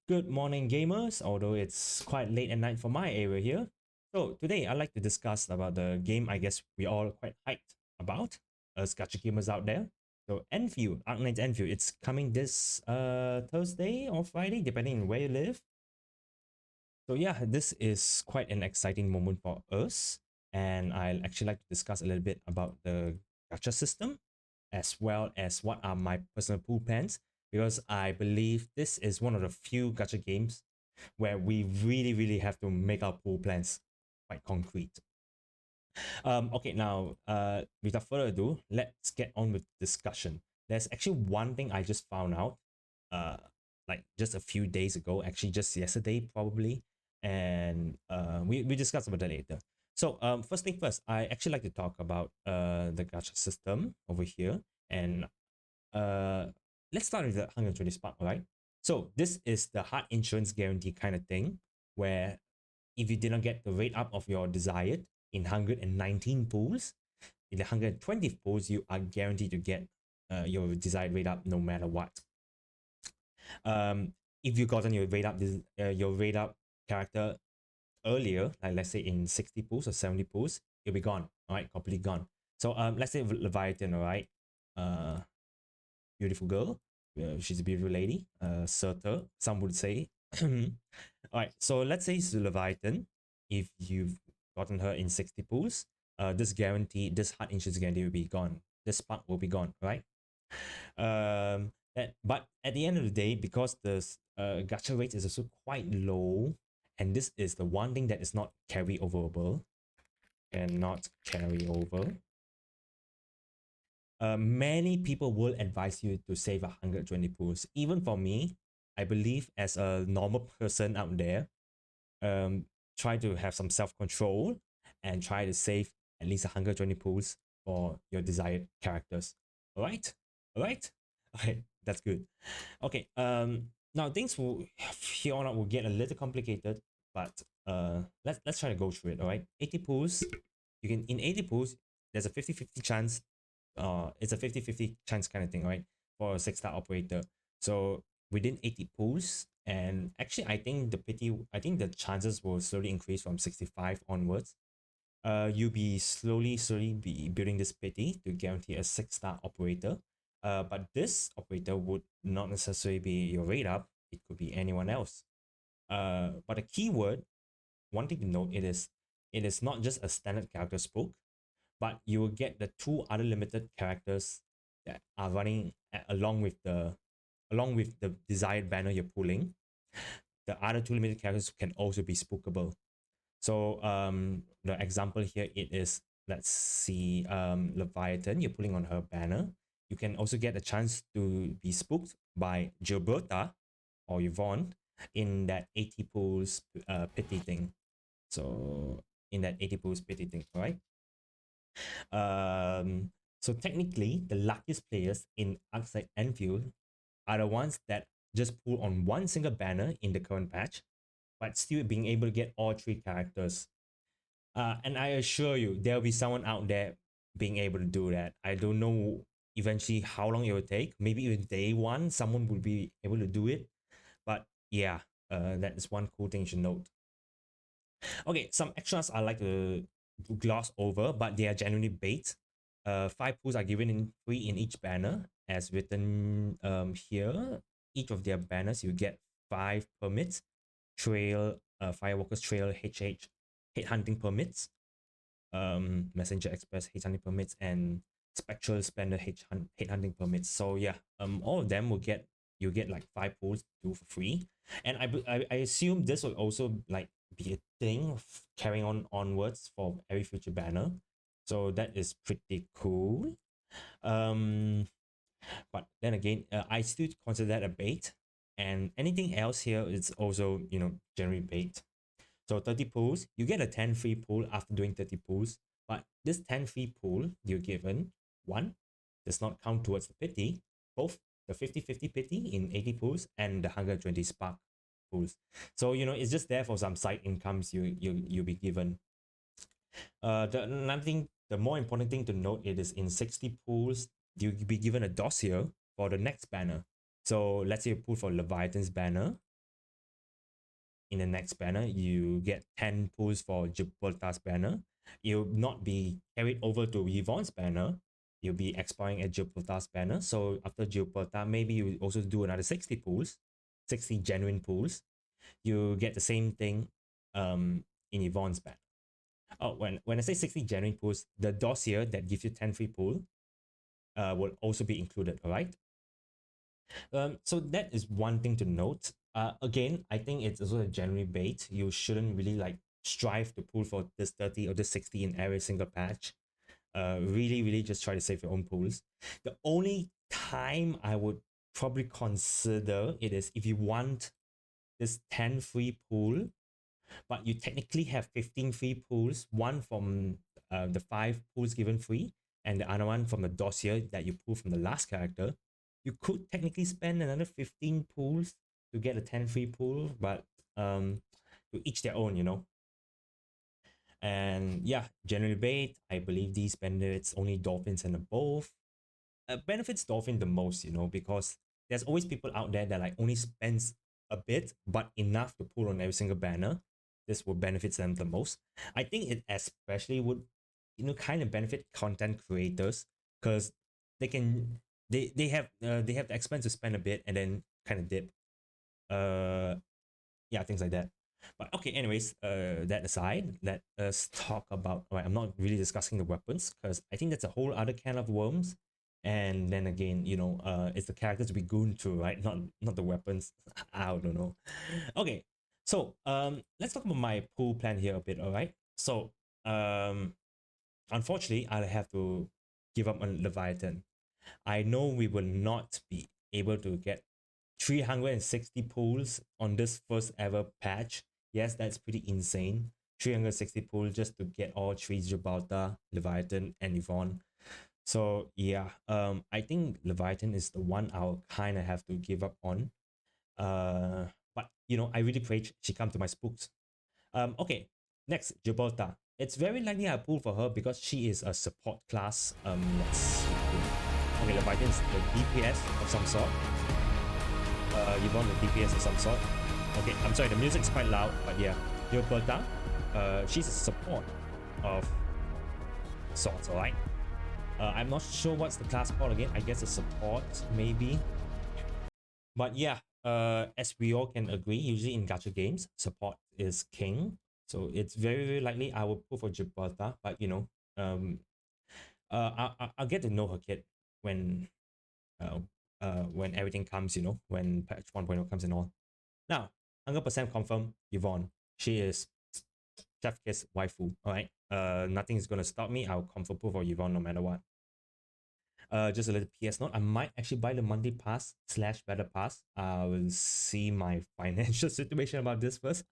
Good morning, gamers, although it's quite late at night for my area here. So, today I'd like to discuss about the game I guess we all quite hyped about, as Gacha Gamers out there. So, Endfield, Arknight Endfield, it's coming this Thursday or Friday, depending on where you live. So, yeah, this is quite an exciting moment for us, and I'll actually like to discuss a little bit about the Gacha system as well as what are my personal pool plans because I believe this is one of the few gacha games where we really have to make our pool plans quite concrete. Okay, now without further ado, let's get on with discussion. There's actually one thing I just found out, uh, like just a few days ago, actually just yesterday probably, and we discussed about that later. So first thing first, I actually like to talk about the gacha system over here, and uh, let's start with the 120 spark, right? So this is the hard insurance guarantee kind of thing, where if you did not get the rate up of your desired in 119 pools, in the 120 pools, you are guaranteed to get your desired rate up no matter what. If you gotten your rate up character earlier, like let's say in 60 pools or 70 pools, it'll be gone, all right, completely gone. So let's say Leviathan, all right, uh, beautiful girl, she's a beautiful lady, Surtur, some would say. All right, so let's say it's Leviathan. If you've gotten her in 60 pools, this hard insurance guarantee will be gone. This spark will be gone, right? But at the end of the day, because the gacha rate is also quite low, and this is the one thing that is not carry overable, cannot carry over. Many people will advise you to save 120 pools. Even for me, I believe as a normal person out there, try to have some self-control and try to save at least 120 pools for your desired characters. All right, all right, all right. That's good. Okay. Now things will here on out will get a little complicated, but let's try to go through it. All right. 80 pools. You can in 80 pools. There's a 50-50 chance. It's a 50-50 chance kind of thing, right? For a 6-star operator. So within 80 pools, and actually I think the chances will slowly increase from 65 onwards. You'll be slowly be building this pity to guarantee a 6-star operator. But this operator would not necessarily be your rate up, it could be anyone else. But a keyword, one thing to note, it is not just a standard character spoke, but you will get the two other limited characters that are running along with the desired banner you're pulling. The other two limited characters can also be spookable. So the example here it is, let's see, Leviathan, you're pulling on her banner. You can also get a chance to be spooked by Gilberta or Yvonne in that 80 pools pity thing. So in that 80 pools pity thing, right? So technically, the luckiest players in Arknight Enfield are the ones that just pull on one single banner in the current patch, but still being able to get all three characters. And I assure you, there'll be someone out there being able to do that. I don't know eventually how long it will take. Maybe even day one, someone will be able to do it. But yeah, that is one cool thing you should note. Okay, some extras I like to gloss over, but they are genuinely bait. 5 pools are given in free in each banner, as written here. Each of their banners, you get 5 permits, trail, Firewalker's Trail, HH, headhunting permits, Messenger Express headhunting permits, and Spectral Splendor headhunting permits. So yeah, all of them will get you get like 5 pools to do for free, and I assume this will also like be a thing of carrying on onwards for every future banner. So that is pretty cool. Um, but then again, I still consider that a bait, and anything else here is also generally bait. So 30 pools, you get a 10 free pool after doing 30 pools. But this 10 free pool you're given, one, does not count towards the pity, both the 50-50 pity in 80 pools and the 120 spark pools. So it's just there for some side incomes you'll be given. The more important thing to note, it is in 60 pools, you'll be given a dossier for the next banner. So let's say you pull for Leviathan's banner. in the next banner, you get 10 pulls for Gibraltar's banner. You'll not be carried over to Yvonne's banner. You'll be expiring at Gibraltar's banner. So after Gibraltar, maybe you also do another 60 pulls, 60 genuine pulls. You get the same thing in Yvonne's banner. Oh, when I say 60 genuine pulls, the dossier that gives you 10 free pull will also be included, all right? So that is one thing to note. Again, I think it's also a generally bait. You shouldn't really like strive to pull for this 30 or this 60 in every single patch. Really just try to save your own pools. The only time I would probably consider it is if you want this 10 free pool, but you technically have 15 free pools, one from the 5 pools given free, and the other one from the dossier that you pull from the last character. You could technically spend another 15 pools to get a 10 free pool, but to each their own, you know. And yeah, generally bait, I believe these benefits only dolphins and above. Benefits dolphin the most, you know, because there's always people out there that like only spends a bit but enough to pull on every single banner. This will benefit them the most. I think it especially would, you know, kind of benefit content creators because they can they have the expense to spend a bit and then kind of dip. Uh, yeah, things like that. But okay, anyways, that aside, let us talk about. Right, I'm not really discussing the weapons because I think that's a whole other can of worms. And then again, you know, it's the characters we goon through, right? Not the weapons. I don't know. Okay, so let's talk about my pool plan here a bit. All right. So unfortunately, I'll have to give up on Leviathan. I know we will not be able to get 360 pulls on this first ever patch. Yes, that's pretty insane. 360 pulls just to get all three Gibraltar, Leviathan, and Yvonne. So yeah, I think Leviathan is the one I'll kind of have to give up on. But you know, I really pray she come to my spooks. Okay, next Gibraltar. It's very likely I pull for her because she is a support class. Let's see. Okay, Leviathan is the DPS of some sort. You want the DPS of some sort. Okay, I'm sorry, the music's quite loud, but yeah. Gilberta, she's a support of sorts, alright? I'm not sure what's the class called again. I guess a support, maybe. But yeah, as we all can agree, usually in gacha games, support is king. So it's very likely I will pull for Gibraltar, but you know, I'll get to know her kid when when everything comes, you know, when patch 1.0 comes and all. Now, 100% confirm Yvonne. She is Chef Kiss waifu. All right. Nothing is gonna stop me. I'll confirm for Yvonne no matter what. Just a little PS note. I might actually buy the monthly pass slash better pass. I will see my financial situation about this first.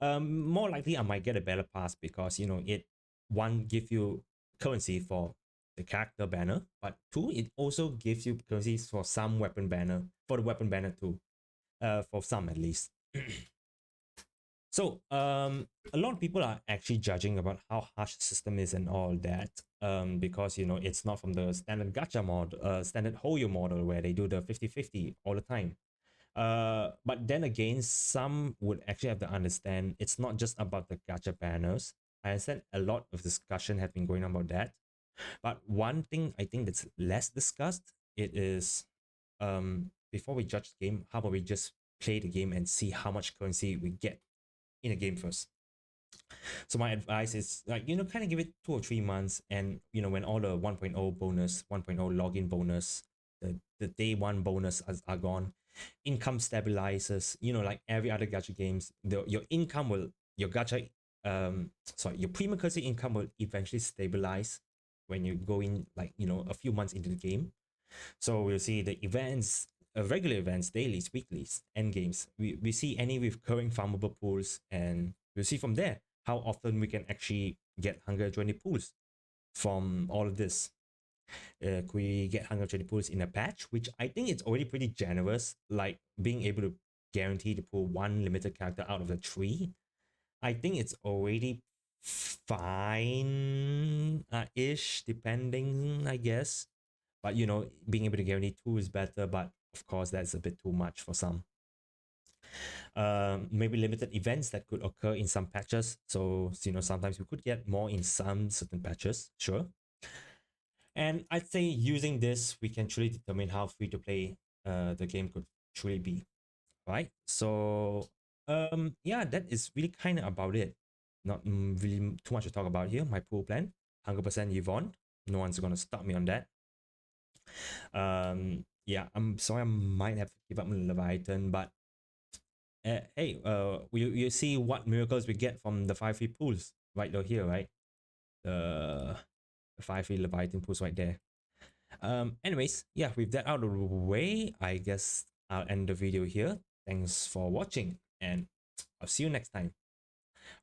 More likely I might get a better pass because you know it one give you currency for the character banner, but two it also gives you currencies for some weapon banner for the weapon banner too. For some at least. So a lot of people are actually judging about how harsh the system is and all that. Because you know it's not from the standard gacha mod, standard Hoyo model where they do the 50-50 all the time. But then again, some would actually have to understand it's not just about the gacha banners. I understand a lot of discussion have been going on about that. But one thing I think that's less discussed, it is before we judge the game, how about we just play the game and see how much currency we get in a game first. So my advice is like, you know, kind of give it 2 or 3 months, and you know, when all the 1.0 bonus, 1.0 login bonus, the day one bonus are gone, income stabilizes, you know, like every other gacha games, your income will your gacha your premium currency income will eventually stabilize when you go in, like, you know, a few months into the game. So we'll see the events, regular events, dailies, weeklies, end games. We see any recurring farmable pools, and we'll see from there how often we can actually get 120 pools from all of this. Could we get 120 pools in a patch, which I think it's already pretty generous, like being able to guarantee to pull one limited character out of the three. I think it's already fine ish, depending, I guess. But you know, being able to guarantee two is better, but of course that's a bit too much for some. maybe limited events that could occur in some patches. So, sometimes we could get more in some certain patches, sure. And I'd say using this, we can truly determine how free to play the game could truly be, right? So, yeah, that is really kind of about it. Not really too much to talk about here. My pool plan, 100% Yvonne. No one's gonna stop me on that. Yeah, I'm sorry, I might have to give up on Leviathan, but hey, you see what miracles we get from the 5 free pools right over here, right? The, the 5 free Leviathan pools right there. Anyways, yeah, with that out of the way, I guess I'll end the video here. Thanks for watching, and I'll see you next time.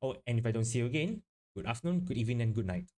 Oh, and if I don't see you again, good afternoon, good evening, and good night.